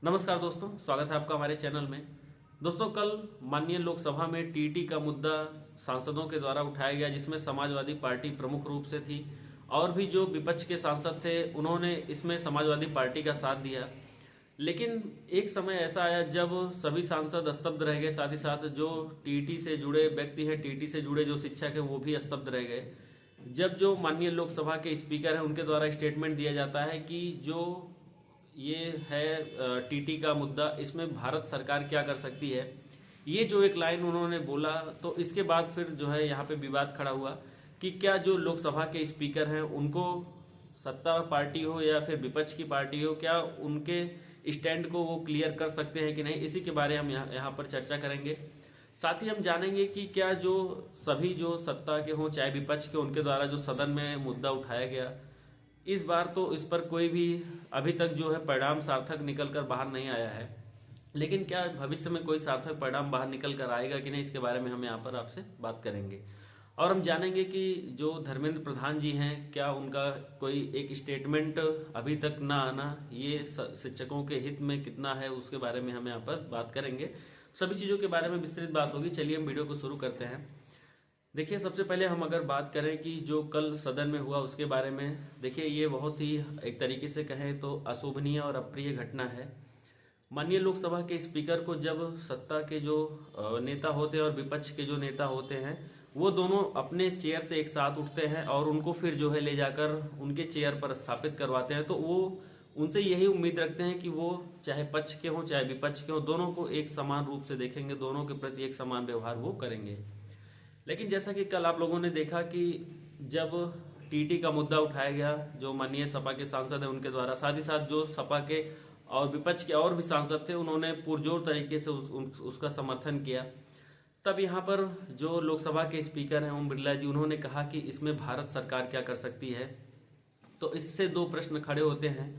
नमस्कार दोस्तों, स्वागत है आपका हमारे चैनल में। दोस्तों, कल माननीय लोकसभा में टीटी का मुद्दा सांसदों के द्वारा उठाया गया, जिसमें समाजवादी पार्टी प्रमुख रूप से थी और भी जो विपक्ष के सांसद थे उन्होंने इसमें समाजवादी पार्टी का साथ दिया। लेकिन एक समय ऐसा आया जब सभी सांसद स्तब्ध रह गए, साथ ही साथ जो टीटी से जुड़े व्यक्ति हैं, टीटी से जुड़े जो शिक्षक हैं, वो भी स्तब्ध रह गए। जब जो माननीय लोकसभा के स्पीकर हैं उनके द्वारा स्टेटमेंट दिया जाता है कि जो ये है टीटी का मुद्दा, इसमें भारत सरकार क्या कर सकती है, ये जो एक लाइन उन्होंने बोला, तो इसके बाद फिर जो है यहाँ पे विवाद खड़ा हुआ कि क्या जो लोकसभा के स्पीकर हैं उनको, सत्ता पार्टी हो या फिर विपक्ष की पार्टी हो, क्या उनके स्टैंड को वो क्लियर कर सकते हैं कि नहीं। इसी के बारे में हम यहाँ पर चर्चा करेंगे। साथ ही हम जानेंगे कि क्या जो सभी जो सत्ता के हों चाहे विपक्ष के, उनके द्वारा जो सदन में मुद्दा उठाया गया, इस बार तो इस पर कोई भी अभी तक जो है परिणाम सार्थक निकल कर बाहर नहीं आया है। लेकिन क्या भविष्य में कोई सार्थक परिणाम बाहर निकल कर आएगा कि नहीं, इसके बारे में हम यहाँ पर आपसे बात करेंगे। और हम जानेंगे कि जो धर्मेंद्र प्रधान जी हैं, क्या उनका कोई एक स्टेटमेंट अभी तक ना आना ये शिक्षकों के हित में कितना है, उसके बारे में हम यहाँ पर बात करेंगे। सभी चीज़ों के बारे में विस्तृत बात होगी। चलिए हम वीडियो को शुरू करते हैं। देखिए, सबसे पहले हम अगर बात करें कि जो कल सदन में हुआ उसके बारे में, देखिए ये बहुत ही एक तरीके से कहें तो अशोभनीय और अप्रिय घटना है। माननीय लोकसभा के स्पीकर को जब सत्ता के जो नेता होते हैं और विपक्ष के जो नेता होते हैं, वो दोनों अपने चेयर से एक साथ उठते हैं और उनको फिर जो है ले जाकर उनके चेयर पर स्थापित करवाते हैं, तो वो उनसे यही उम्मीद रखते हैं कि वो चाहे पक्ष के हों चाहे विपक्ष के हों, दोनों को एक समान रूप से देखेंगे, दोनों के प्रति एक समान व्यवहार वो करेंगे। लेकिन जैसा कि कल आप लोगों ने देखा कि जब टीटी का मुद्दा उठाया गया, जो माननीय सपा के सांसद हैं उनके द्वारा, साथ ही साथ जो सपा के और विपक्ष के और भी सांसद थे, उन्होंने पुरजोर तरीके से उसका समर्थन किया। तब यहाँ पर जो लोकसभा के स्पीकर हैं ओम बिरला जी, उन्होंने कहा कि इसमें भारत सरकार क्या कर सकती है। तो इससे दो प्रश्न खड़े होते हैं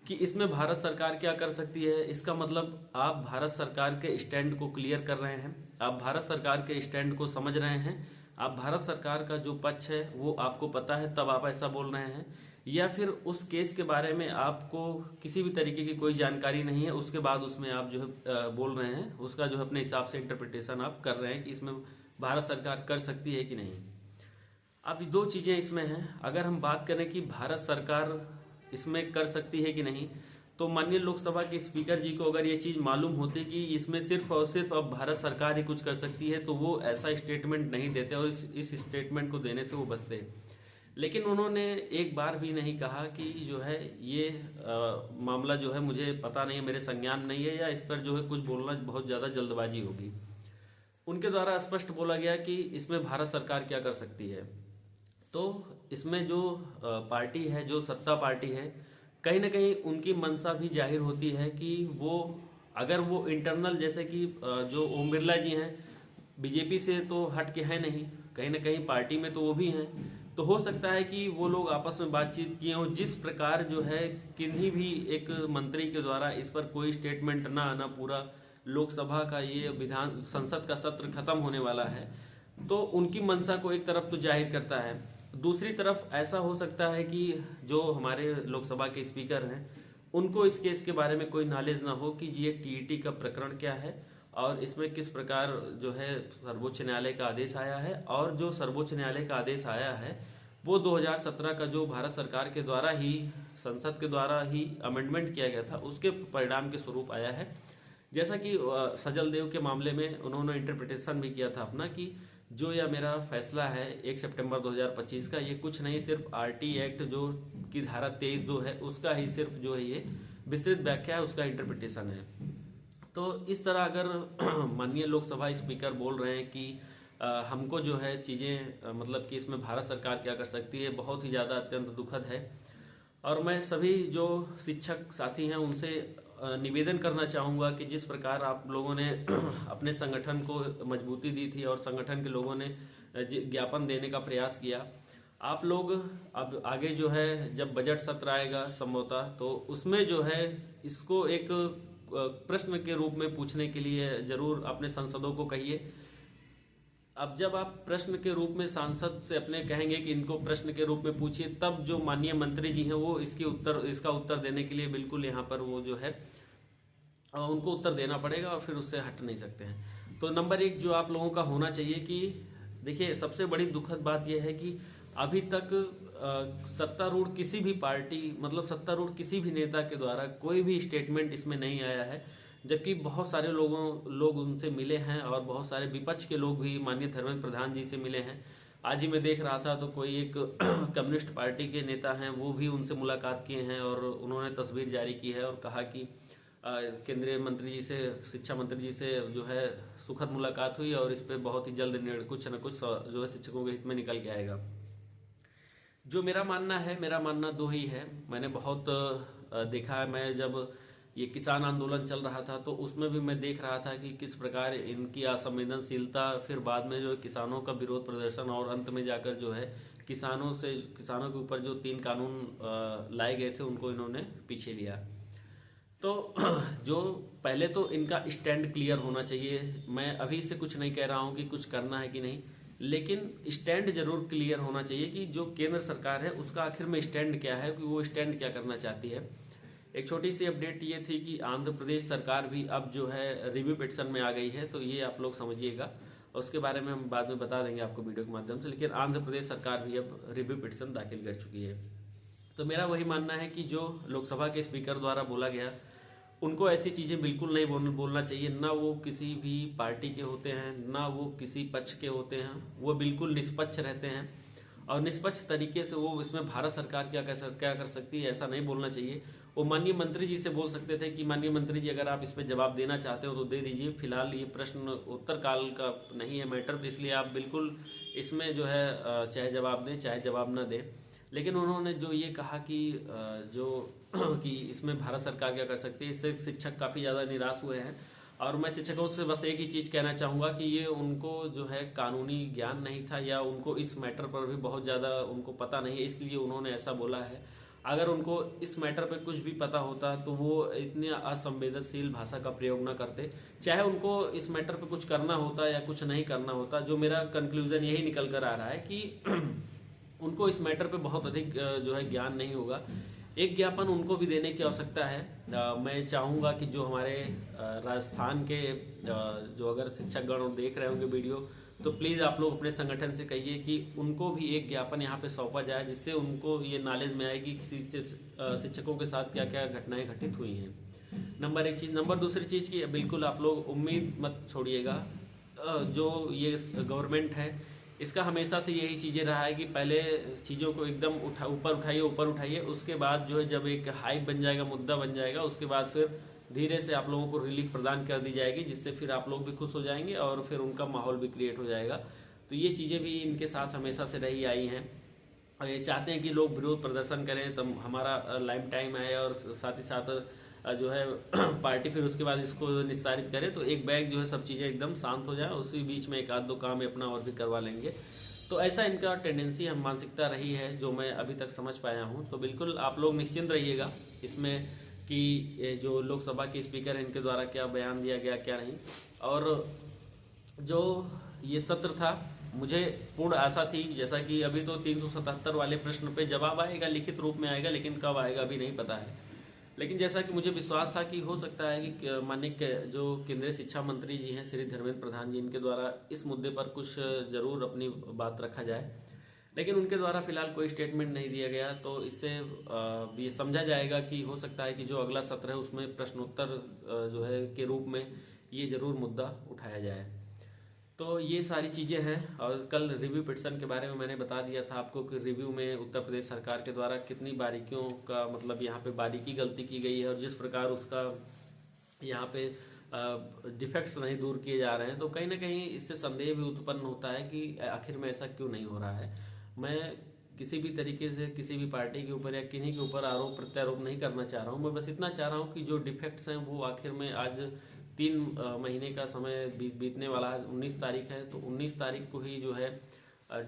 कि इसमें भारत सरकार क्या कर सकती है। इसका मतलब आप भारत सरकार के स्टैंड को क्लियर कर रहे हैं, आप भारत सरकार के स्टैंड को समझ रहे हैं, आप भारत सरकार का जो पक्ष है वो आपको पता है, तब आप ऐसा बोल रहे हैं, या फिर उस केस के बारे में आपको किसी भी तरीके की कोई जानकारी नहीं है, उसके बाद उसमें आप जो है बोल रहे हैं, उसका जो है अपने हिसाब से इंटरप्रिटेशन आप कर रहे हैं कि इसमें भारत सरकार कर सकती है कि नहीं। अब दो चीजें इसमें हैं। अगर हम बात करें कि भारत सरकार इसमें कर सकती है कि नहीं, तो माननीय लोकसभा के स्पीकर जी को अगर ये चीज मालूम होती कि इसमें सिर्फ और सिर्फ अब भारत सरकार ही कुछ कर सकती है, तो वो ऐसा स्टेटमेंट नहीं देते और इस स्टेटमेंट को देने से वो बचते। लेकिन उन्होंने एक बार भी नहीं कहा कि जो है ये मामला जो है मुझे पता नहीं है, मेरे संज्ञान नहीं है, या इस पर जो है कुछ बोलना बहुत ज्यादा जल्दबाजी होगी। उनके द्वारा स्पष्ट बोला गया कि इसमें भारत सरकार क्या कर सकती है। तो इसमें जो पार्टी है, जो सत्ता पार्टी है, कहीं ना कहीं उनकी मंशा भी जाहिर होती है कि वो अगर वो इंटरनल, जैसे कि जो ओम बिरला जी हैं, बीजेपी से तो हट के हैं नहीं, कहीं ना कहीं पार्टी में तो वो भी हैं, तो हो सकता है कि वो लोग आपस में बातचीत किए हों। जिस प्रकार जो है किन्हीं भी एक मंत्री के द्वारा इस पर कोई स्टेटमेंट ना आना, पूरा लोकसभा का ये विधान संसद का सत्र खत्म होने वाला है, तो उनकी मंशा को एक तरफ तो जाहिर करता है। दूसरी तरफ ऐसा हो सकता है कि जो हमारे लोकसभा के स्पीकर हैं उनको इस केस के बारे में कोई नॉलेज ना हो कि ये टीईटी का प्रकरण क्या है और इसमें किस प्रकार जो है सर्वोच्च न्यायालय का आदेश आया है, और जो सर्वोच्च न्यायालय का आदेश आया है वो 2017 का जो भारत सरकार के द्वारा ही, संसद के द्वारा ही अमेंडमेंट किया गया था, उसके परिणाम के स्वरूप आया है। जैसा कि सजल देव के मामले में उन्होंने इंटरप्रिटेशन भी किया था अपना कि जो यह मेरा फैसला है 1 सितंबर 2025 का, ये कुछ नहीं, सिर्फ आरटी एक्ट जो की धारा 23(2) है उसका ही सिर्फ जो है ये विस्तृत व्याख्या है, उसका इंटरप्रिटेशन है। तो इस तरह अगर माननीय लोकसभा स्पीकर बोल रहे हैं कि हमको जो है चीजें मतलब कि इसमें भारत सरकार क्या कर सकती है, बहुत ही ज्यादा अत्यंत दुखद है। और मैं सभी जो शिक्षक साथी हैं उनसे निवेदन करना चाहूंगा कि जिस प्रकार आप लोगों ने अपने संगठन को मजबूती दी थी और संगठन के लोगों ने ज्ञापन देने का प्रयास किया, आप लोग अब आगे जो है जब बजट सत्र आएगा संभवतः, तो उसमें जो है इसको एक प्रश्न के रूप में पूछने के लिए जरूर अपने सांसदों को कहिए। अब जब आप प्रश्न के रूप में सांसद से अपने कहेंगे कि इनको प्रश्न के रूप में पूछिए, तब जो माननीय मंत्री जी हैं वो इसका उत्तर देने के लिए बिल्कुल यहाँ पर वो जो है उनको उत्तर देना पड़ेगा और फिर उससे हट नहीं सकते हैं। तो नंबर एक जो आप लोगों का होना चाहिए कि देखिए, सबसे बड़ी दुखद बात यह है कि अभी तक सत्तारूढ़ किसी भी पार्टी, मतलब सत्तारूढ़ किसी भी नेता के द्वारा कोई भी स्टेटमेंट इसमें नहीं आया है, जबकि बहुत सारे लोग उनसे मिले हैं और बहुत सारे विपक्ष के लोग भी माननीय धर्मेंद्र प्रधान जी से मिले हैं। आज ही मैं देख रहा था तो कोई एक कम्युनिस्ट पार्टी के नेता हैं, वो भी उनसे मुलाकात किए हैं और उन्होंने तस्वीर जारी की है और कहा कि केंद्रीय मंत्री जी से, शिक्षा मंत्री जी से जो है सुखद मुलाकात हुई और इस पे बहुत ही जल्द कुछ न कुछ जो है शिक्षकों के हित में निकल के आएगा। जो मेरा मानना है, मेरा मानना दो ही है। मैंने बहुत देखा है, मैं जब ये किसान आंदोलन चल रहा था तो उसमें भी मैं देख रहा था कि किस प्रकार इनकी असंवेदनशीलता, फिर बाद में जो किसानों का विरोध प्रदर्शन और अंत में जाकर जो है किसानों के ऊपर जो 3 कानून लाए गए थे उनको इन्होंने पीछे लिया। तो जो पहले तो इनका स्टैंड क्लियर होना चाहिए। मैं अभी से कुछ नहीं कह रहा हूं कि कुछ करना है कि नहीं, लेकिन स्टैंड जरूर क्लियर होना चाहिए कि जो केंद्र सरकार है उसका आखिर में स्टैंड क्या है, कि वो स्टैंड क्या करना चाहती है। एक छोटी सी अपडेट ये थी कि आंध्र प्रदेश सरकार भी अब जो है रिव्यू पिटीशन में आ गई है, तो ये आप लोग समझिएगा। उसके बारे में हम बाद में बता देंगे आपको वीडियो के माध्यम से, लेकिन आंध्र प्रदेश सरकार भी अब रिव्यू पिटीशन दाखिल कर चुकी है। तो मेरा वही मानना है कि जो लोकसभा के स्पीकर द्वारा बोला गया, उनको ऐसी चीज़ें बिल्कुल नहीं बोलना चाहिए। ना वो किसी भी पार्टी के होते हैं, ना वो किसी पक्ष के होते हैं, वो बिल्कुल निष्पक्ष रहते हैं और निष्पक्ष तरीके से वो इसमें भारत सरकार क्या कर सकती है ऐसा नहीं बोलना चाहिए। वो माननीय मंत्री जी से बोल सकते थे कि माननीय मंत्री जी, अगर आप इस पर जवाब देना चाहते हो तो दे दीजिए, फिलहाल ये प्रश्न उत्तर काल का नहीं है मैटर, तो इसलिए आप बिल्कुल इसमें जो है चाहे जवाब दें चाहे जवाब ना दें। लेकिन उन्होंने जो ये कहा कि जो कि इसमें भारत सरकार क्या कर सकती है, इससे शिक्षक काफ़ी ज़्यादा निराश हुए हैं। और मैं शिक्षकों से बस एक ही चीज़ कहना चाहूँगा कि ये उनको जो है कानूनी ज्ञान नहीं था, या उनको इस मैटर पर भी बहुत ज़्यादा उनको पता नहीं है, इसलिए उन्होंने ऐसा बोला है। अगर उनको इस मैटर पे कुछ भी पता होता तो वो इतनी असंवेदनशील भाषा का प्रयोग ना करते, चाहे उनको इस मैटर पे कुछ करना होता या कुछ नहीं करना होता। जो मेरा कंक्लूजन यही निकल कर आ रहा है कि उनको इस मैटर पे बहुत अधिक जो है ज्ञान नहीं होगा। एक ज्ञापन उनको भी देने की आवश्यकता है। मैं चाहूँगा कि जो हमारे राजस्थान के जो अगर शिक्षकगण देख रहे होंगे वीडियो, तो प्लीज़ आप लोग अपने संगठन से कहिए कि उनको भी एक ज्ञापन यहाँ पे सौंपा जाए, जिससे उनको ये नॉलेज में आएगी कि शिक्षकों के साथ क्या क्या घटनाएं घटित हुई हैं। नंबर एक चीज़। नंबर दूसरी चीज़ की बिल्कुल आप लोग उम्मीद मत छोड़िएगा। जो ये गवर्नमेंट है इसका हमेशा से यही चीज़ें रहा है कि पहले चीज़ों को एकदम ऊपर उठाइए, उसके बाद जो है जब एक हाइप बन जाएगा, मुद्दा बन जाएगा, उसके बाद फिर धीरे से आप लोगों को रिलीफ प्रदान कर दी जाएगी, जिससे फिर आप लोग भी खुश हो जाएंगे और फिर उनका माहौल भी क्रिएट हो जाएगा। तो ये चीज़ें भी इनके साथ हमेशा से रही आई हैं और ये चाहते हैं कि लोग विरोध प्रदर्शन करें, तब हमारा लाइफ टाइम आए और साथ ही साथ जो है पार्टी फिर उसके बाद इसको निस्तारित करे, तो एक बैग जो है सब चीज़ें एकदम शांत हो जाए, उसी बीच में एक आध दो काम अपना और भी करवा लेंगे। तो ऐसा इनका टेंडेंसी, हम मानसिकता रही है जो मैं अभी तक समझ पाया हूँ। तो बिल्कुल आप लोग निश्चिंत रहिएगा इसमें कि जो लोकसभा के स्पीकर हैं इनके द्वारा क्या बयान दिया गया क्या नहीं। और जो ये सत्र था, मुझे पूर्ण आशा थी, जैसा कि अभी तो 377 वाले प्रश्न पे जवाब आएगा, लिखित रूप में आएगा, लेकिन कब आएगा अभी नहीं पता है। लेकिन जैसा कि मुझे विश्वास था कि हो सकता है कि माननीय जो केंद्रीय शिक्षा मंत्री जी हैं श्री धर्मेंद्र प्रधान जी, इनके द्वारा इस मुद्दे पर कुछ जरूर अपनी बात रखा जाए, लेकिन उनके द्वारा फिलहाल कोई स्टेटमेंट नहीं दिया गया। तो इससे ये समझा जाएगा कि हो सकता है कि जो अगला सत्र है उसमें प्रश्नोत्तर जो है के रूप में ये जरूर मुद्दा उठाया जाए। तो ये सारी चीज़ें हैं। और कल रिव्यू पिटीशन के बारे में मैंने बता दिया था आपको कि रिव्यू में उत्तर प्रदेश सरकार के द्वारा कितनी बारीकियों का, मतलब यहाँ पे बारीकी गलती की गई है और जिस प्रकार उसका यहाँ पे डिफेक्ट्स नहीं दूर किए जा रहे हैं, तो कहीं ना कहीं इससे संदेह भी उत्पन्न होता है कि आखिर में ऐसा क्यों नहीं हो रहा है। मैं किसी भी तरीके से किसी भी पार्टी के ऊपर या किन्हीं के ऊपर आरोप प्रत्यारोप नहीं करना चाह रहा हूँ। मैं बस इतना चाह रहा हूँ कि जो डिफेक्ट्स हैं वो आखिर में, आज 3 महीने का समय बीतने वाला है, 19 तारीख है, तो 19 तारीख को ही जो है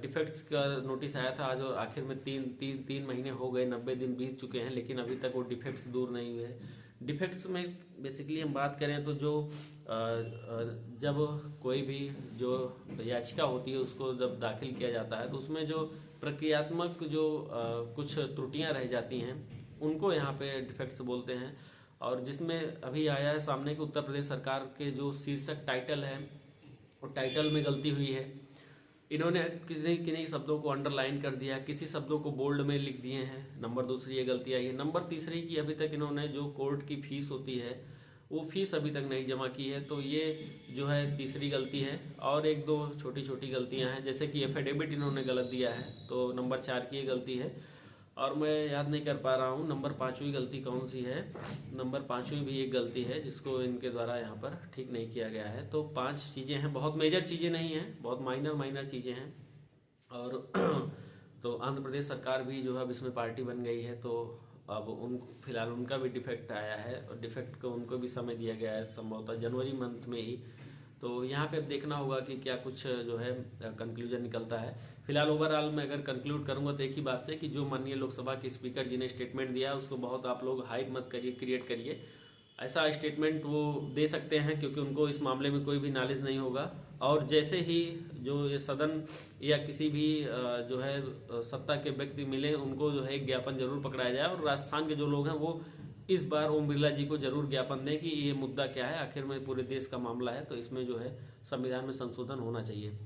डिफेक्ट्स का नोटिस आया था। आज आखिर में तीन महीने हो गए, 90 दिन बीत चुके हैं, लेकिन अभी तक वो डिफेक्ट्स दूर नहीं हुए। डिफेक्ट्स में बेसिकली हम बात करें तो जो जब कोई भी जो याचिका होती है उसको जब दाखिल किया जाता है तो उसमें जो प्रक्रियात्मक जो कुछ त्रुटियां रह जाती हैं उनको यहाँ पे डिफेक्ट्स बोलते हैं। और जिसमें अभी आया है सामने कि उत्तर प्रदेश सरकार के जो शीर्षक टाइटल है, और टाइटल में गलती हुई है। इन्होंने किसी किन्हीं शब्दों को अंडरलाइन कर दिया, किसी शब्दों को बोल्ड में लिख दिए हैं। नंबर दूसरी ये गलती आई है। नंबर तीसरी की अभी तक इन्होंने जो कोर्ट की फीस होती है वो फीस अभी तक नहीं जमा की है, तो ये जो है तीसरी गलती है। और एक दो छोटी छोटी गलतियां हैं, जैसे कि एफिडेविट इन्होंने गलत दिया है, तो नंबर 4 की ये गलती है। और मैं याद नहीं कर पा रहा हूँ नंबर 5वीं गलती कौन सी है। नंबर 5वीं भी एक गलती है जिसको इनके द्वारा यहाँ पर ठीक नहीं किया गया है। तो 5 चीज़ें हैं, बहुत मेजर चीज़ें नहीं हैं, बहुत माइनर चीज़ें हैं। और तो आंध्र प्रदेश सरकार भी जो है अब इसमें पार्टी बन गई है, तो अब उन फिलहाल उनका भी डिफेक्ट आया है, और डिफेक्ट को उनको भी समय दिया गया है संभवतः जनवरी मंथ में ही। तो यहाँ पे अब देखना होगा कि क्या कुछ जो है कंक्लूजन निकलता है। फिलहाल ओवरऑल मैं अगर कंक्लूड करूंगा तो एक ही बात है कि जो माननीय लोकसभा के स्पीकर जी ने स्टेटमेंट दिया उसको बहुत आप लोग हाइप मत करिए, क्रिएट करिए। ऐसा स्टेटमेंट वो दे सकते हैं क्योंकि उनको इस मामले में कोई भी नॉलेज नहीं होगा। और जैसे ही जो ये सदन या किसी भी जो है सत्ता के व्यक्ति मिले, उनको जो है एक ज्ञापन जरूर पकड़ाया जाए, और राजस्थान के जो लोग हैं वो इस बार ओम बिरला जी को जरूर ज्ञापन दें कि ये मुद्दा क्या है, आखिर में पूरे देश का मामला है, तो इसमें जो है संविधान में संशोधन होना चाहिए।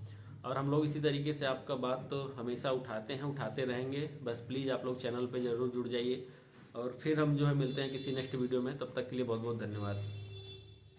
और हम लोग इसी तरीके से आपका बात तो हमेशा उठाते हैं, उठाते रहेंगे। बस प्लीज़ आप लोग चैनल पे जरूर जुड़ जाइए, और फिर हम जो है मिलते हैं किसी नेक्स्ट वीडियो में। तब तक के लिए बहुत बहुत धन्यवाद।